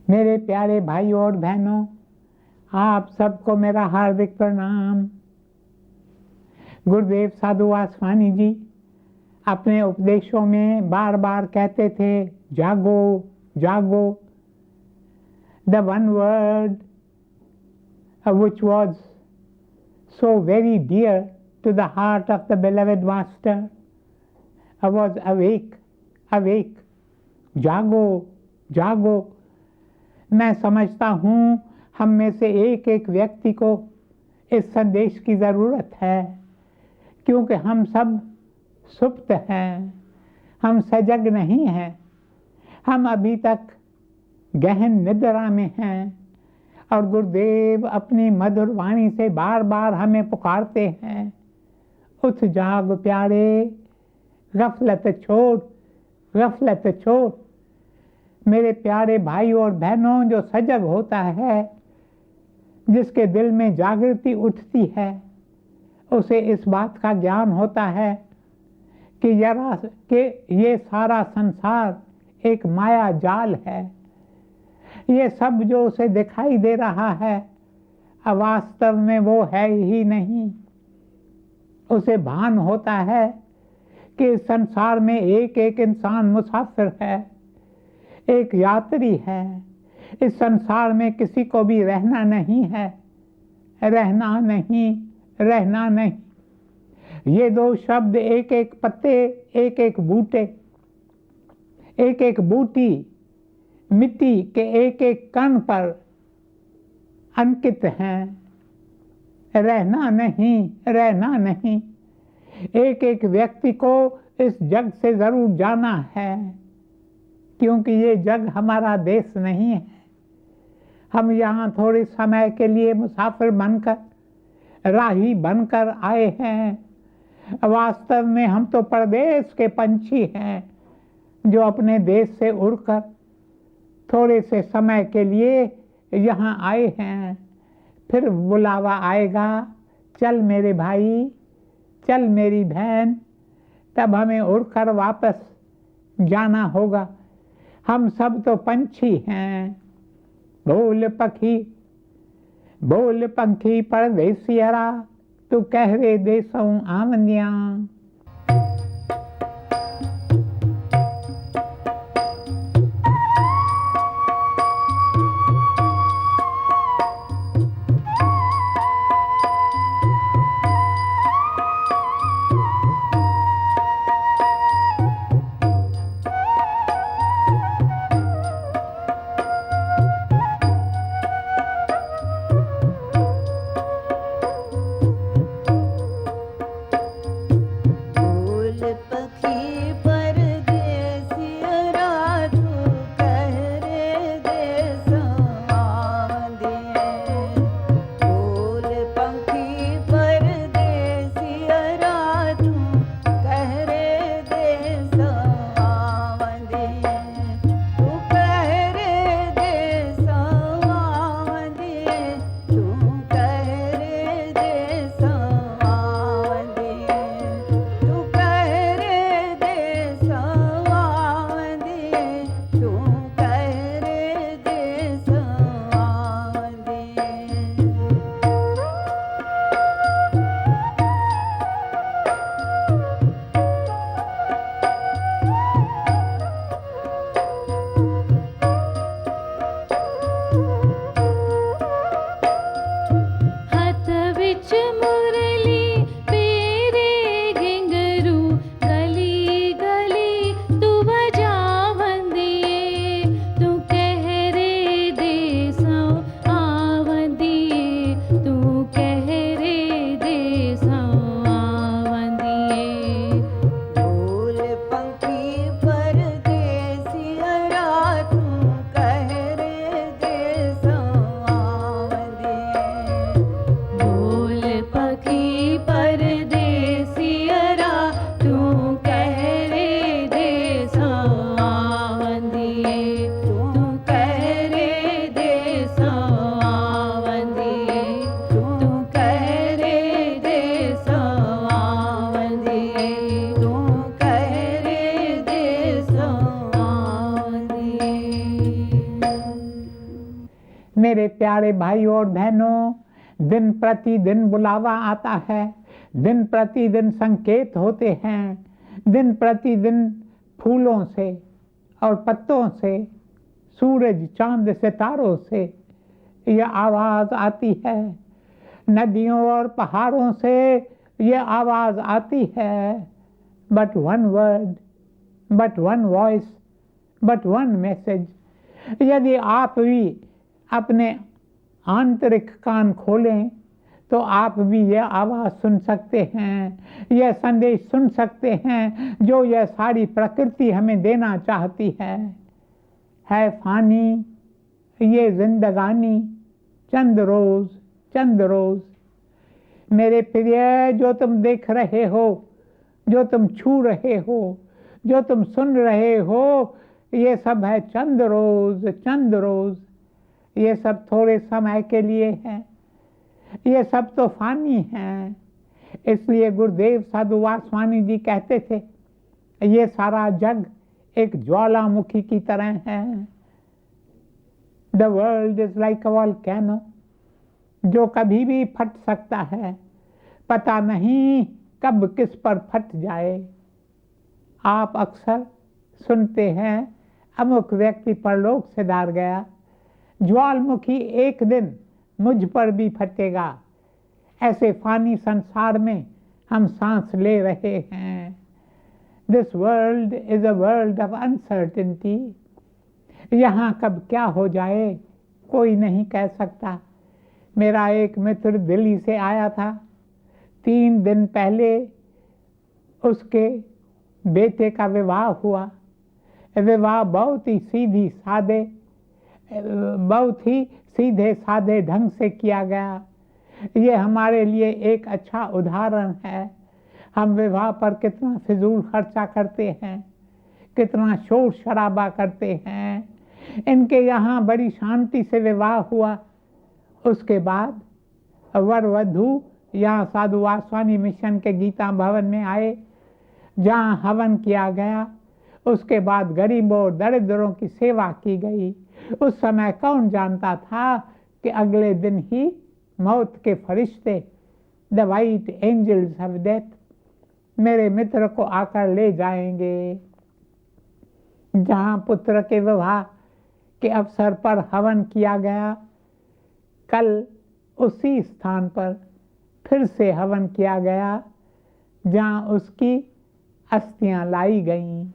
मेरे प्यारे भाइयों और बहनों, आप सबको मेरा हार्दिक प्रणाम। गुरुदेव साधु वासवानी जी अपने उपदेशों में बार बार कहते थे, जागो जागो। The one word which was so very dear to the heart of the beloved master was awake, awake, जागो जागो। मैं समझता हूँ हम में से एक एक व्यक्ति को इस संदेश की ज़रूरत है, क्योंकि हम सब सुप्त हैं, हम सजग नहीं हैं, हम अभी तक गहन निद्रा में हैं। और गुरुदेव अपनी मधुर वाणी से बार बार हमें पुकारते हैं, उठ जाग प्यारे, गफलत छोड़, गफलत छोड़। मेरे प्यारे भाइयों और बहनों, जो सजग होता है, जिसके दिल में जागृति उठती है, उसे इस बात का ज्ञान होता है कि ये सारा संसार एक माया जाल है। ये सब जो उसे दिखाई दे रहा है, वास्तव में वो है ही नहीं। उसे भान होता है कि इस संसार में एक एक इंसान मुसाफिर है, एक यात्री है। इस संसार में किसी को भी रहना नहीं है, रहना नहीं, रहना नहीं। ये दो शब्द एक एक पत्ते, एक एक बूटे, एक एक बूटी, मिट्टी के एक एक कण पर अंकित हैं। रहना नहीं, रहना नहीं। एक एक व्यक्ति को इस जग से जरूर जाना है, क्योंकि ये जग हमारा देश नहीं है। हम यहाँ थोड़े समय के लिए मुसाफिर बनकर, राही बनकर आए हैं। वास्तव में हम तो परदेश के पंछी हैं, जो अपने देश से उड़कर थोड़े से समय के लिए यहाँ आए हैं। फिर बुलावा आएगा, चल मेरे भाई, चल मेरी बहन, तब हमें उड़कर वापस जाना होगा। हम सब तो पंछी हैं। बोल पंखी परदेसियरा, तू कह रे देसों आमनिया। प्यारे भाइयों और बहनों, दिन प्रतिदिन बुलावा आता है, दिन प्रतिदिन संकेत होते हैं, दिन प्रतिदिन फूलों से और पत्तों से, सूरज चांद सितारों से यह आवाज आती है, नदियों और पहाड़ों से यह आवाज आती है। But one word, but one voice, but one message. यदि आप भी अपने आंतरिक कान खोलें तो आप भी यह आवाज सुन सकते हैं, यह संदेश सुन सकते हैं जो यह सारी प्रकृति हमें देना चाहती है फानी ये जिंदगानी, चंद रोज चंद रोज। मेरे प्रिय, जो तुम देख रहे हो, जो तुम छू रहे हो, जो तुम सुन रहे हो, ये सब है चंद रोज चंद रोज। ये सब थोड़े समय के लिए है, ये सब तो फानी है। इसलिए गुरुदेव साधु वासवानी जी कहते थे, ये सारा जग एक ज्वालामुखी की तरह है। The world is like a volcano, जो कभी भी फट सकता है, पता नहीं कब किस पर फट जाए। आप अक्सर सुनते हैं अमुक व्यक्ति परलोक से धार गया, ज्वालामुखी एक दिन मुझ पर भी फटेगा। ऐसे फानी संसार में हम सांस ले रहे हैं। This world is a world of uncertainty. यहाँ कब क्या हो जाए कोई नहीं कह सकता। मेरा एक मित्र दिल्ली से आया था, 3 दिन पहले उसके बेटे का विवाह हुआ। विवाह बहुत ही सीधे साधे ढंग से किया गया। ये हमारे लिए एक अच्छा उदाहरण है। हम विवाह पर कितना फिजूल खर्चा करते हैं, कितना शोर शराबा करते हैं। इनके यहाँ बड़ी शांति से विवाह हुआ। उसके बाद वर वधू यहाँ साधु वासवानी मिशन के गीता भवन में आए, जहाँ हवन किया गया। उसके बाद गरीबों और दरिद्रों की सेवा की गई। उस समय कौन जानता था कि अगले दिन ही मौत के फरिश्ते, the white angels of death, मेरे मित्र को आकर ले जाएंगे। जहाँ पुत्र के विवाह के अवसर पर हवन किया गया, कल उसी स्थान पर फिर से हवन किया गया जहाँ उसकी अस्थियां लाई गईं।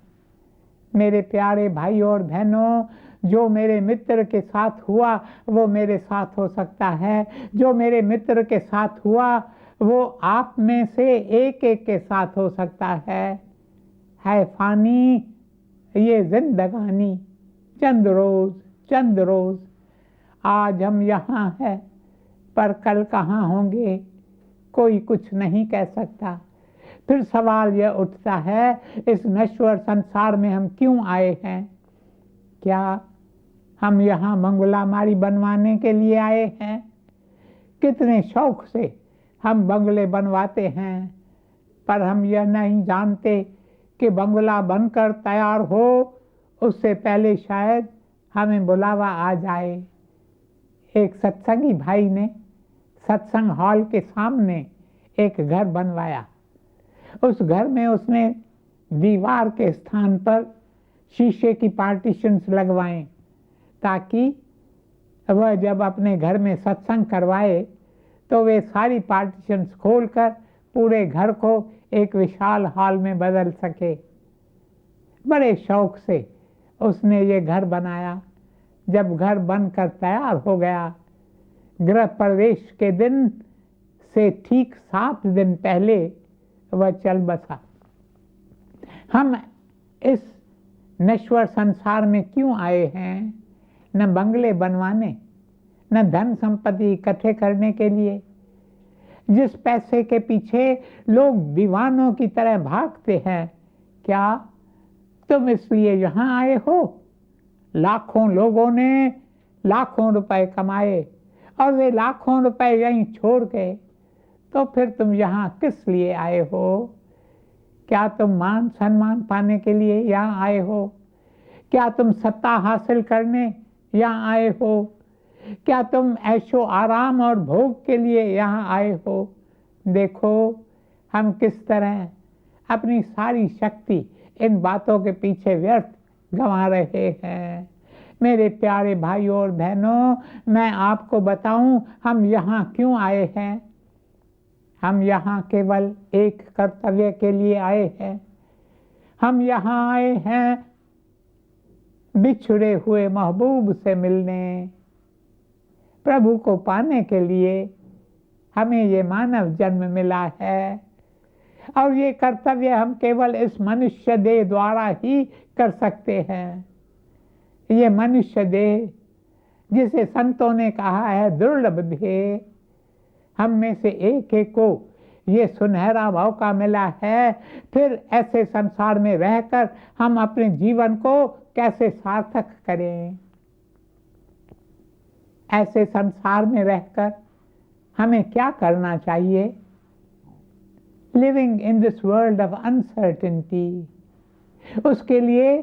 मेरे प्यारे भाइयों और बहनों, जो मेरे मित्र के साथ हुआ वो मेरे साथ हो सकता है। जो मेरे मित्र के साथ हुआ वो आप में से एक एक के साथ हो सकता है फानी ये जिंदगानी, चंद रोज चंद रोज। आज हम यहाँ हैं पर कल कहाँ होंगे कोई कुछ नहीं कह सकता। फिर सवाल यह उठता है, इस नश्वर संसार में हम क्यों आए हैं? क्या हम यहाँ बंगलामारी बनवाने के लिए आए हैं? कितने शौक से हम बंगले बनवाते हैं, पर हम यह नहीं जानते कि बंगला बनकर तैयार हो उससे पहले शायद हमें बुलावा आ जाए। एक सत्संगी भाई ने सत्संग हॉल के सामने एक घर बनवाया। उस घर में उसने दीवार के स्थान पर शीशे की पार्टीशंस लगवाएं, ताकि वह जब अपने घर में सत्संग करवाए तो वे सारी पार्टीशंस खोलकर पूरे घर को एक विशाल हॉल में बदल सके। बड़े शौक से उसने ये घर बनाया। जब घर बनकर तैयार हो गया, गृह प्रवेश के दिन से ठीक 7 दिन पहले वह चल बसा। हम इस नश्वर संसार में क्यों आए हैं? न बंगले बनवाने, न धन संपत्ति इकट्ठे करने के लिए। जिस पैसे के पीछे लोग दीवानों की तरह भागते हैं, क्या तुम इसलिए यहाँ आए हो? लाखों लोगों ने लाखों रुपए कमाए और वे लाखों रुपए यहीं छोड़ गए, तो फिर तुम यहाँ किस लिए आए हो? क्या तुम मान सम्मान पाने के लिए यहाँ आए हो? क्या तुम सत्ता हासिल करने यहाँ आए हो? क्या तुम ऐशो आराम और भोग के लिए यहाँ आए हो? देखो हम किस तरह अपनी सारी शक्ति इन बातों के पीछे व्यर्थ गंवा रहे हैं। मेरे प्यारे भाइयों और बहनों, मैं आपको बताऊं हम यहाँ क्यों आए हैं। हम यहाँ केवल एक कर्तव्य के लिए आए हैं। हम यहाँ आए हैं बिछड़े हुए महबूब से मिलने, प्रभु को पाने के लिए हमें ये मानव जन्म मिला है। और ये कर्तव्य हम केवल इस मनुष्य देह द्वारा ही कर सकते हैं। ये मनुष्य देह जिसे संतों ने कहा है दुर्लभ देह, हम में से एक एक को ये सुनहरा मौका मिला है। फिर ऐसे संसार में रहकर हम अपने जीवन को कैसे सार्थक करें। ऐसे संसार में रहकर हमें क्या करना चाहिए? Living in this world of uncertainty, उसके लिए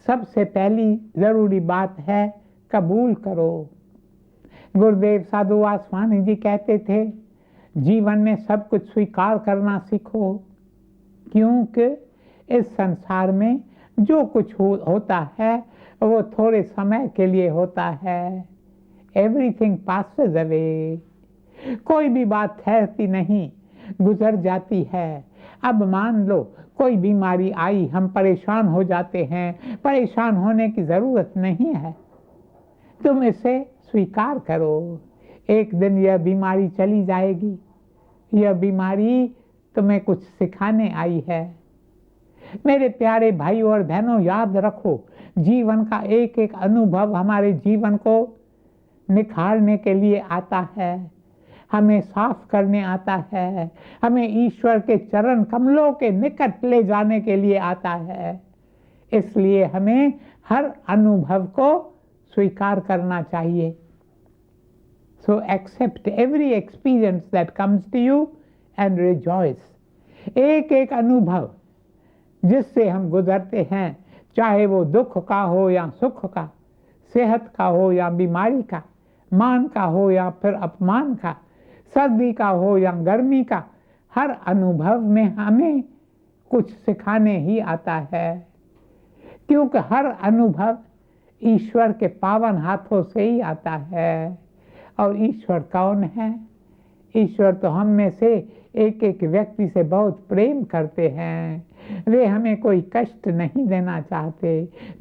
सबसे पहली जरूरी बात है कबूल करो। गुरुदेव साधु वासवानी जी कहते थे जीवन में सब कुछ स्वीकार करना सीखो, क्योंकि इस संसार में जो कुछ होता है वो थोड़े समय के लिए होता है। एवरीथिंग पासेस अवे, कोई भी बात ठहरती नहीं, गुजर जाती है। अब मान लो कोई बीमारी आई, हम परेशान हो जाते हैं। परेशान होने की जरूरत नहीं है, तुम इसे स्वीकार करो। एक दिन यह बीमारी चली जाएगी। यह बीमारी तुम्हें कुछ सिखाने आई है। मेरे प्यारे भाइयों और बहनों, याद रखो जीवन का एक एक अनुभव हमारे जीवन को निखारने के लिए आता है, हमें साफ करने आता है, हमें ईश्वर के चरण कमलों के निकट ले जाने के लिए आता है। इसलिए हमें हर अनुभव को स्वीकार करना चाहिए। So accept every experience that comes to you and rejoice. एक एक अनुभव जिससे हम गुजरते हैं, चाहे वो दुख का हो या सुख का, सेहत का हो या बीमारी का, मान का हो या फिर अपमान का, सर्दी का हो या गर्मी का, हर अनुभव में हमें कुछ सिखाने ही आता है। क्योंकि हर अनुभव ईश्वर के पावन हाथों से ही आता है। और ईश्वर कौन है? ईश्वर तो हम में से एक एक व्यक्ति से बहुत प्रेम करते हैं। वे हमें कोई कष्ट नहीं देना चाहते।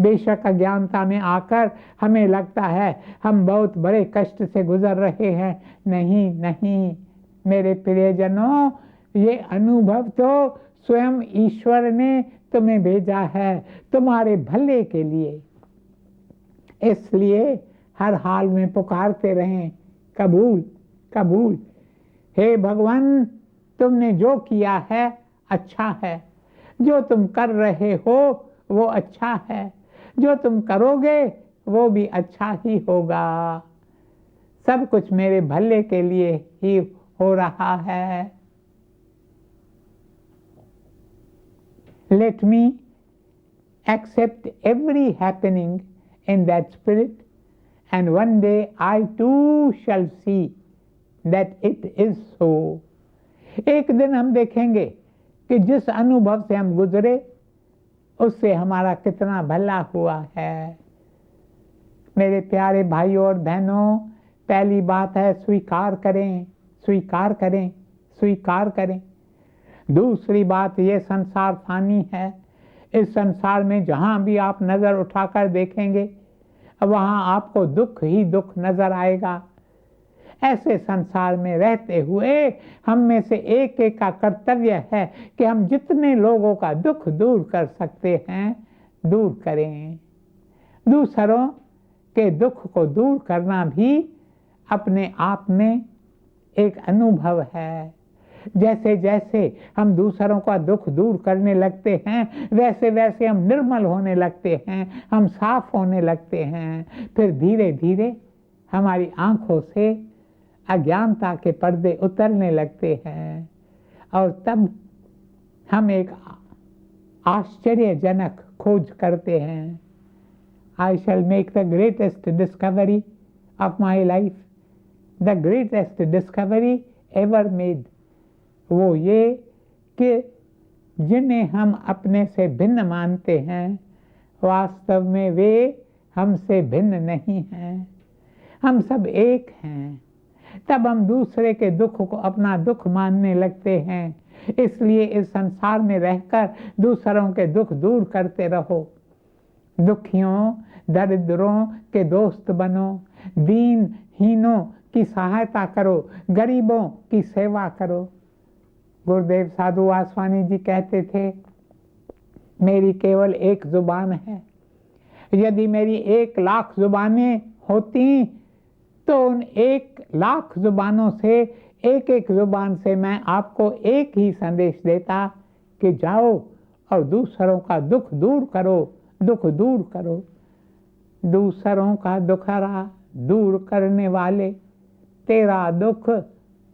बेशक अज्ञानता में आकर हमें लगता है हम बहुत बड़े कष्ट से गुजर रहे हैं। नहीं नहीं मेरे प्रियजनों, ये अनुभव तो स्वयं ईश्वर ने तुम्हें भेजा है तुम्हारे भले के लिए। इसलिए हर हाल में पुकारते रहें, कबूल कबूल। हे भगवान, तुमने जो किया है अच्छा है, जो तुम कर रहे हो वो अच्छा है, जो तुम करोगे वो भी अच्छा ही होगा। सब कुछ मेरे भले के लिए ही हो रहा है। Let me accept every happening in that spirit, and one day I too shall see that it is so. एक दिन हम देखेंगे कि जिस अनुभव से हम गुजरे उससे हमारा कितना भला हुआ है। मेरे प्यारे भाइयों और बहनों, पहली बात है स्वीकार करें, स्वीकार करें, स्वीकार करें। दूसरी बात, ये संसार फानी है। इस संसार में जहाँ भी आप नज़र उठाकर देखेंगे वहाँ आपको दुख ही दुख नजर आएगा। ऐसे संसार में रहते हुए हम में से एक एक का कर्तव्य है कि हम जितने लोगों का दुख दूर कर सकते हैं दूर करें। दूसरों के दुख को दूर करना भी अपने आप में एक अनुभव है। जैसे जैसे हम दूसरों का दुख दूर करने लगते हैं वैसे वैसे हम निर्मल होने लगते हैं, हम साफ होने लगते हैं। फिर धीरे धीरे हमारी आंखों से अज्ञानता के पर्दे उतरने लगते हैं और तब हम एक आश्चर्यजनक खोज करते हैं। I shall make the greatest discovery of my life, the greatest discovery ever made, वो ये कि जिन्हें हम अपने से भिन्न मानते हैं वास्तव में वे हमसे भिन्न नहीं हैं, हम सब एक हैं। तब हम दूसरे के दुख को अपना दुख मानने लगते हैं। इसलिए इस संसार में रहकर दूसरों के दुख दूर करते रहो। दुखियों दरिद्रों के दोस्त बनो, दीनहीनों की सहायता करो, गरीबों की सेवा करो। गुरुदेव साधु वासवानी जी कहते थे, मेरी केवल एक जुबान है, यदि मेरी 1,00,000 जुबानें होती तो उन 1,00,000 जुबानों से एक एक जुबान से मैं आपको एक ही संदेश देता कि जाओ और दूसरों का दुख दूर करो, दुख दूर करो। दूसरों का दुखरा दूर करने वाले तेरा दुख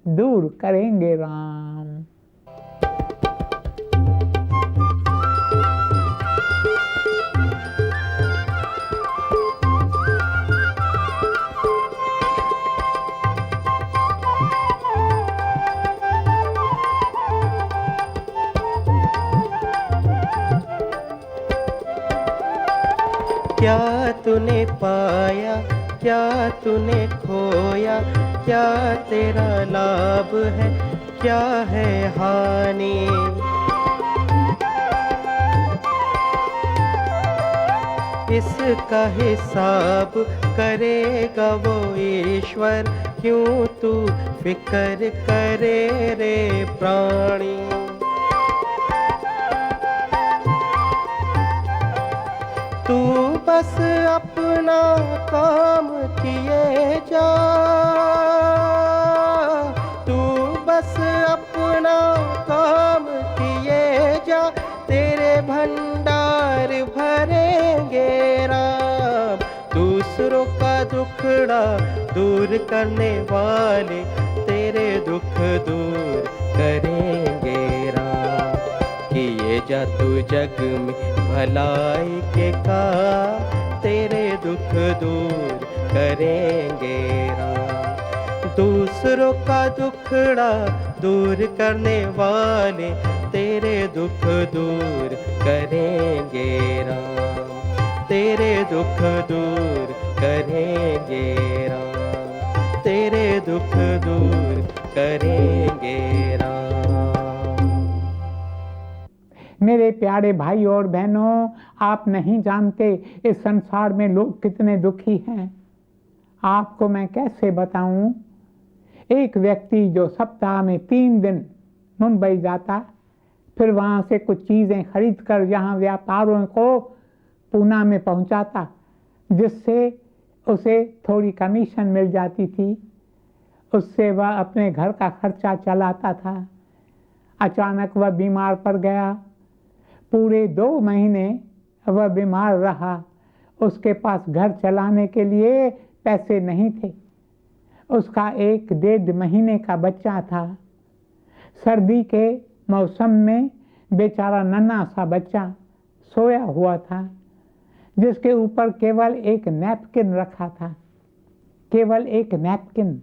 दूर करेंगे राम। क्या तूने पाया, क्या तूने खोया, क्या तेरा लाभ है, क्या है हानि। इसका हिसाब करेगा वो ईश्वर, क्यों तू फिक्र करे रे प्राणी। तू बस अपना काम किए जा, तू बस अपना काम किए जा, तेरे भंडार भरेंगे राम। दूसरों का दुखड़ा दूर करने वाले तेरे दुख दूर करेंगे राम। किए जा तू जग में भलाई के काम, तेरे दुख दूर करेंगे राम। दूसरों का दुखड़ा दूर करने वाले तेरे दुख दूर करेंगे राम, तेरे दुख दूर करेंगे राम, तेरे दुख दूर करेंगे राम। मेरे प्यारे भाई और बहनों, आप नहीं जानते इस संसार में लोग कितने दुखी हैं। आपको मैं कैसे बताऊं। एक व्यक्ति जो सप्ताह में 3 दिन मुंबई जाता, फिर वहां से कुछ चीजें खरीद कर यहाँ व्यापारियों को पूना में पहुंचाता, जिससे उसे थोड़ी कमीशन मिल जाती थी। उससे वह अपने घर का खर्चा चलाता था। अचानक वह बीमार पड़ गया। पूरे 2 महीने वह बीमार रहा। उसके पास घर चलाने के लिए पैसे नहीं थे। उसका 1-1.5 महीने का बच्चा था। सर्दी के मौसम में बेचारा नन्हा सा बच्चा सोया हुआ था, जिसके ऊपर केवल एक नैपकिन रखा था, केवल एक नैपकिन।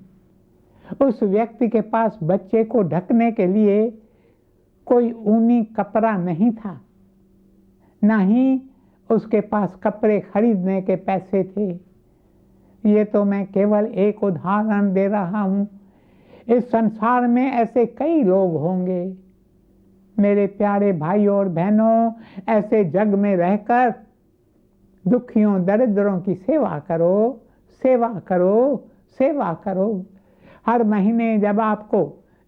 उस व्यक्ति के पास बच्चे को ढकने के लिए कोई ऊनी कपड़ा नहीं था, ना ही उसके पास कपड़े खरीदने के पैसे थे। ये तो मैं केवल एक उदाहरण दे रहा हूं। इस संसार में ऐसे कई लोग होंगे। मेरे प्यारे भाई और बहनों, ऐसे जग में रहकर दुखियों दरिद्रों की सेवा करो, सेवा करो, सेवा करो। हर महीने जब आपको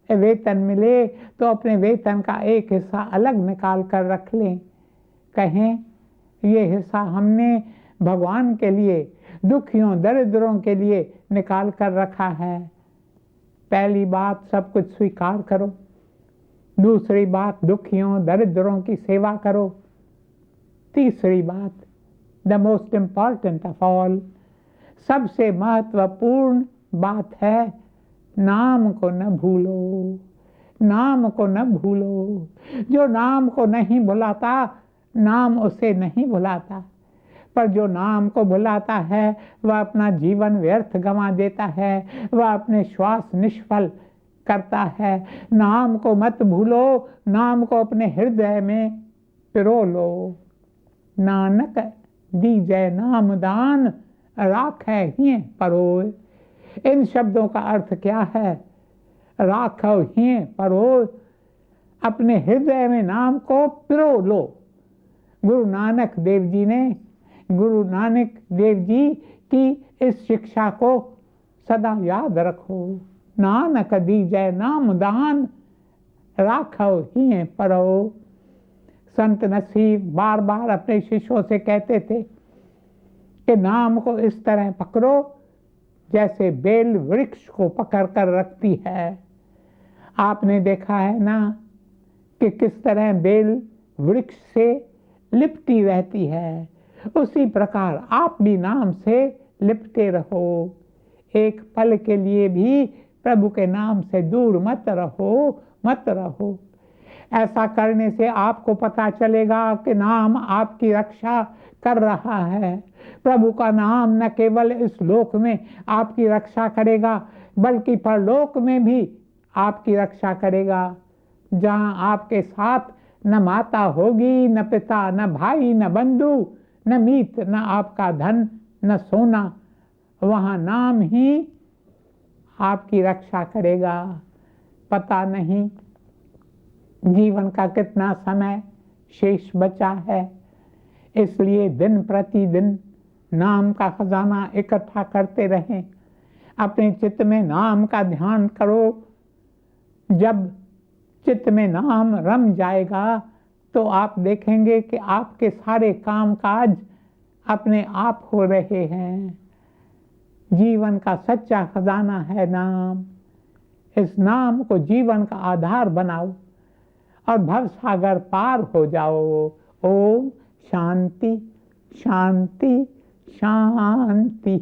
वेतन मिले तो अपने वेतन का एक हिस्सा अलग निकाल कर रख लें। कहें, ये हिस्सा हमने भगवान के लिए, दुखियों दरिद्रों के लिए निकाल कर रखा है। पहली बात, सब कुछ स्वीकार करो। दूसरी बात, दुखियों दरिद्रों की सेवा करो। तीसरी बात, the most important of all, सबसे महत्वपूर्ण बात है, नाम को न भूलो, नाम को न भूलो। जो नाम को नहीं भुलाता, नाम उसे नहीं भुलाता। पर जो नाम को भुलाता है वह अपना जीवन व्यर्थ गंवा देता है, वह अपने श्वास निष्फल करता है। नाम को मत भूलो, नाम को अपने हृदय में पिरो लो। नानक दीजै नाम दान, राखै हिय परोय। इन शब्दों का अर्थ क्या है? राखो हिय परोय, अपने हृदय में नाम को पिरो लो। गुरु नानक देव जी की इस शिक्षा को सदा याद रखो। नानक दीजै नाम दान, राखो हिय परो। संत नसीब बार बार अपने शिष्यों से कहते थे कि नाम को इस तरह पकड़ो जैसे बेल वृक्ष को पकड़ कर रखती है। आपने देखा है ना कि किस तरह बेल वृक्ष से लिपटी रहती है, उसी प्रकार आप भी नाम से लिपटे रहो। एक पल के लिए भी प्रभु के नाम से दूर मत रहो। ऐसा करने से आपको पता चलेगा कि नाम आपकी रक्षा कर रहा है। प्रभु का नाम न केवल इस लोक में आपकी रक्षा करेगा बल्कि परलोक में भी आपकी रक्षा करेगा। जहां आपके साथ न माता होगी, न पिता, न भाई, न बंधु, न मीत, न आपका धन, न सोना, वहां नाम ही आपकी रक्षा करेगा। पता नहीं जीवन का कितना समय शेष बचा है, इसलिए दिन प्रतिदिन नाम का खजाना इकट्ठा करते रहें। अपने चित्त में नाम का ध्यान करो। जब चित्त में नाम रम जाएगा तो आप देखेंगे कि आपके सारे काम काज अपने आप हो रहे हैं। जीवन का सच्चा खजाना है नाम। इस नाम को जीवन का आधार बनाओ और भवसागर पार हो जाओ। ओम शांति शांति शांति।